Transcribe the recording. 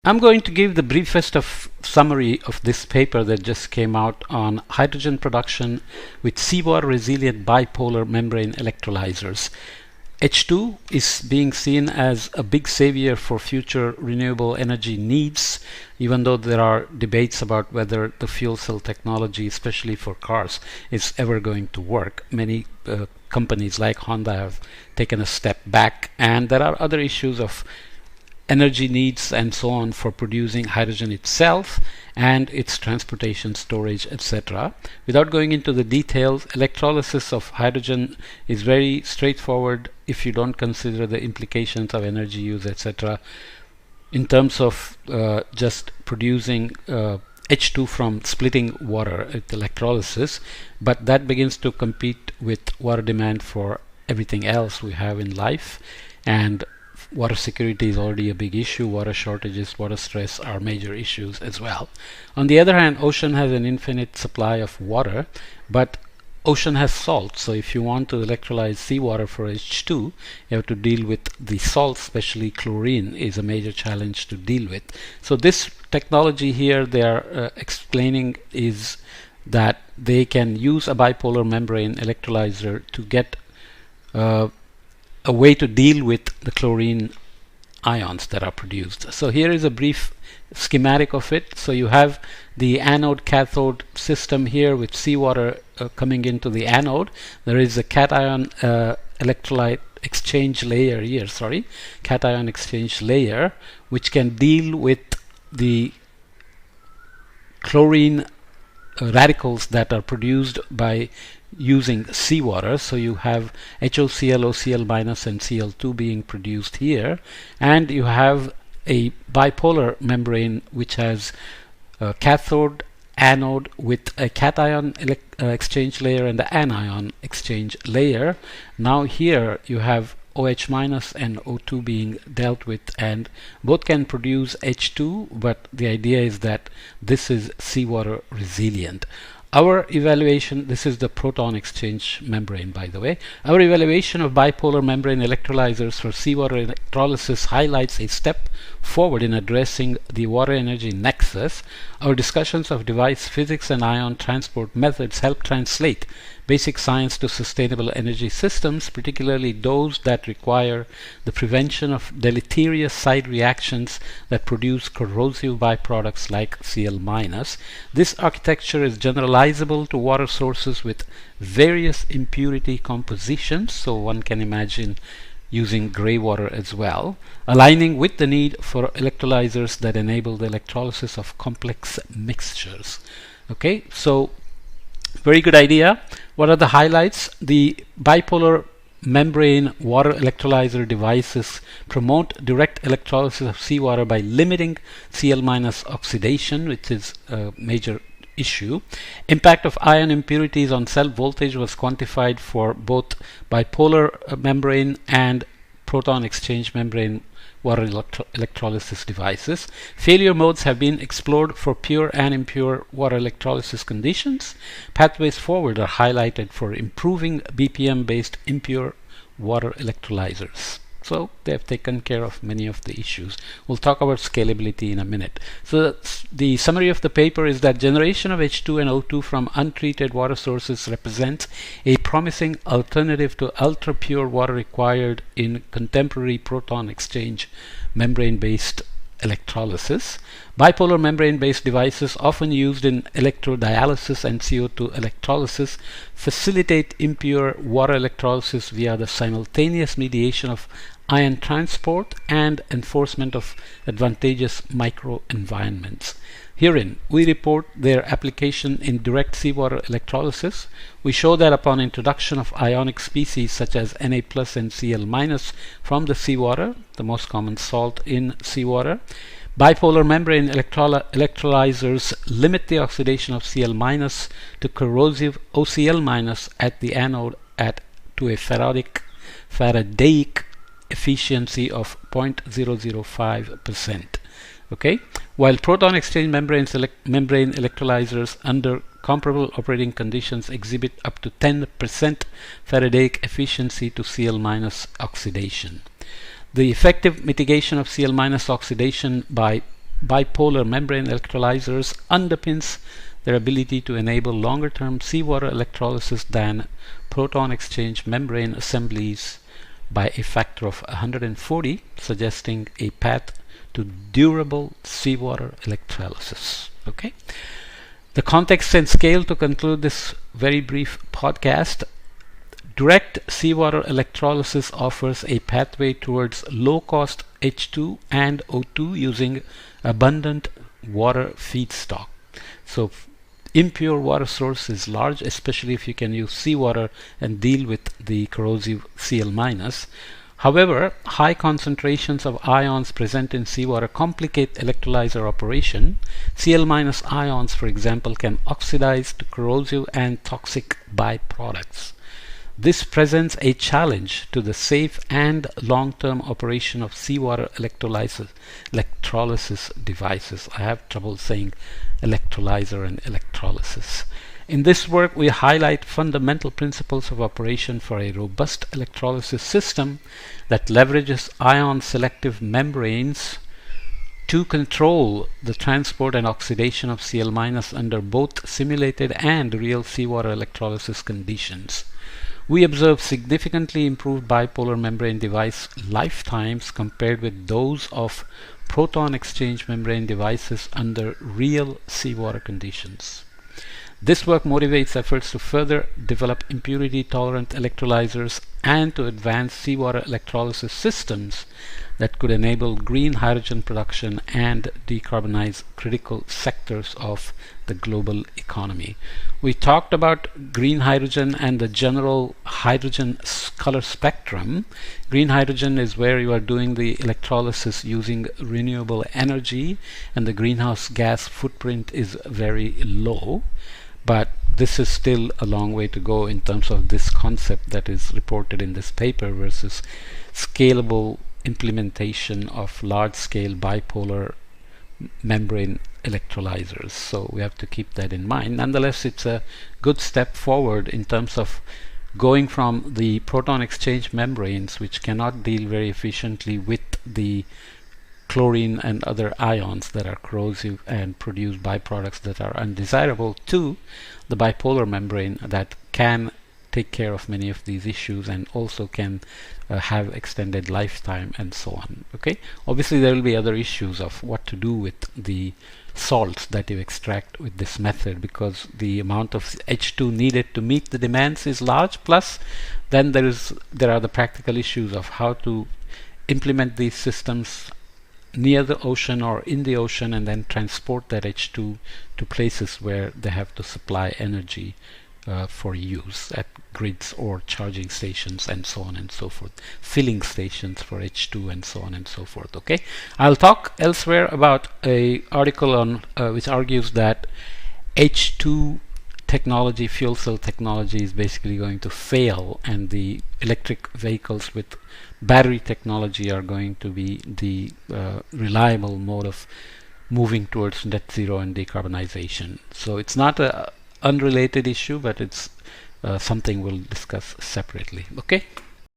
I'm going to give the briefest of summary of this paper that just came out on hydrogen production with seawater resilient bipolar membrane electrolyzers. H2 is being seen as a big savior for future renewable energy needs, even though there are debates about whether the fuel cell technology, especially for cars, is ever going to work. Many companies like Honda have taken a step back, and there are other issues of energy needs and so on for producing hydrogen itself and its transportation, storage, etc. Without going into the details, electrolysis of hydrogen is very straightforward if you don't consider the implications of energy use, etc. in terms of just producing H2 from splitting water at electrolysis, but that begins to compete with water demand for everything else we have in life, and water security is already a big issue. Water shortages, water stress are major issues as well. On the other hand, ocean has an infinite supply of water, but ocean has salt. So if you want to electrolyze seawater for H2, you have to deal with the salt, especially chlorine is a major challenge to deal with. So this technology here they are explaining is that they can use a bipolar membrane electrolyzer to get a way to deal with the chlorine ions that are produced. So here is a brief schematic of it. So you have the anode cathode system here with seawater coming into the anode. There is a cation electrolyte exchange layer here, cation exchange layer, which can deal with the chlorine radicals that are produced by using seawater. So you have HOCl, OCl minus and Cl2 being produced here, and you have a bipolar membrane which has a cathode, anode with a cation exchange layer and the anion exchange layer. Now here you have OH minus and O2 being dealt with, and both can produce H2, but the idea is that this is seawater resilient. Our evaluation, this is the proton exchange membrane, by the way. Our evaluation of bipolar membrane electrolyzers for seawater electrolysis highlights a step forward in addressing the water energy nexus. Our discussions of device physics and ion transport methods help translate basic science to sustainable energy systems, particularly those that require the prevention of deleterious side reactions that produce corrosive byproducts like Cl-. This architecture is generalizable to water sources with various impurity compositions, so one can imagine using gray water as well, aligning with the need for electrolyzers that enable the electrolysis of complex mixtures. Okay, so very good idea. What are the highlights? The bipolar membrane water electrolyzer devices promote direct electrolysis of seawater by limiting Cl- oxidation, which is a major issue. Impact of ion impurities on cell voltage was quantified for both bipolar membrane and proton exchange membrane water electrolysis devices. Failure modes have been explored for pure and impure water electrolysis conditions. Pathways forward are highlighted for improving BPM-based impure water electrolyzers. So they have taken care of many of the issues. We'll talk about scalability in a minute. So the summary of the paper is that generation of H2 and O2 from untreated water sources represents a promising alternative to ultra-pure water required in contemporary proton exchange membrane-based electrolysis. Bipolar membrane-based devices often used in electrodialysis and CO2 electrolysis facilitate impure water electrolysis via the simultaneous mediation of ion transport and enforcement of advantageous microenvironments. Herein, we report their application in direct seawater electrolysis. We show that upon introduction of ionic species such as Na plus and Cl- from the seawater, the most common salt in seawater, bipolar membrane electrolyzers limit the oxidation of Cl- to corrosive OCl- at the anode to a Faradaic efficiency of 0.005%. Okay, while proton exchange membrane electrolyzers under comparable operating conditions exhibit up to 10% Faradaic efficiency to Cl- oxidation. The effective mitigation of Cl- oxidation by bipolar membrane electrolyzers underpins their ability to enable longer-term seawater electrolysis than proton exchange membrane assemblies by a factor of 140, suggesting a path to durable seawater electrolysis. Okay. The context and scale to conclude this very brief podcast. Direct seawater electrolysis offers a pathway towards low-cost H2 and O2 using abundant water feedstock. So impure water source is large, especially if you can use seawater and deal with the corrosive Cl-. However, high concentrations of ions present in seawater complicate electrolyzer operation. Cl- ions, for example, can oxidize to corrosive and toxic byproducts. This presents a challenge to the safe and long-term operation of seawater electrolysis devices. I have trouble saying electrolyzer and electrolysis. In this work, we highlight fundamental principles of operation for a robust electrolysis system that leverages ion-selective membranes to control the transport and oxidation of Cl- under both simulated and real seawater electrolysis conditions. We observe significantly improved bipolar membrane device lifetimes compared with those of proton exchange membrane devices under real seawater conditions. This work motivates efforts to further develop impurity-tolerant electrolyzers and to advance seawater electrolysis systems that could enable green hydrogen production and decarbonize critical sectors of the global economy. We talked about green hydrogen and the general hydrogen color spectrum. Green hydrogen is where you are doing the electrolysis using renewable energy, and the greenhouse gas footprint is very low. But this is still a long way to go in terms of this concept that is reported in this paper versus scalable implementation of large-scale bipolar membrane electrolyzers. So we have to keep that in mind. Nonetheless, it's a good step forward in terms of going from the proton exchange membranes, which cannot deal very efficiently with the chlorine and other ions that are corrosive and produce byproducts that are undesirable, to the bipolar membrane that can take care of many of these issues and also can have extended lifetime and so on. Okay, obviously there will be other issues of what to do with the salts that you extract with this method, because the amount of H2 needed to meet the demands is large, plus then there are the practical issues of how to implement these systems near the ocean or in the ocean and then transport that H2 to places where they have to supply energy for use at grids or charging stations and so on and so forth, filling stations for H2 and so on and so forth. Okay, I'll talk elsewhere about a article on which argues that H2 technology, fuel cell technology, is basically going to fail, and the electric vehicles with battery technology are going to be the reliable mode of moving towards net zero and decarbonization. So it's not a unrelated issue, but it's something we'll discuss separately. Okay.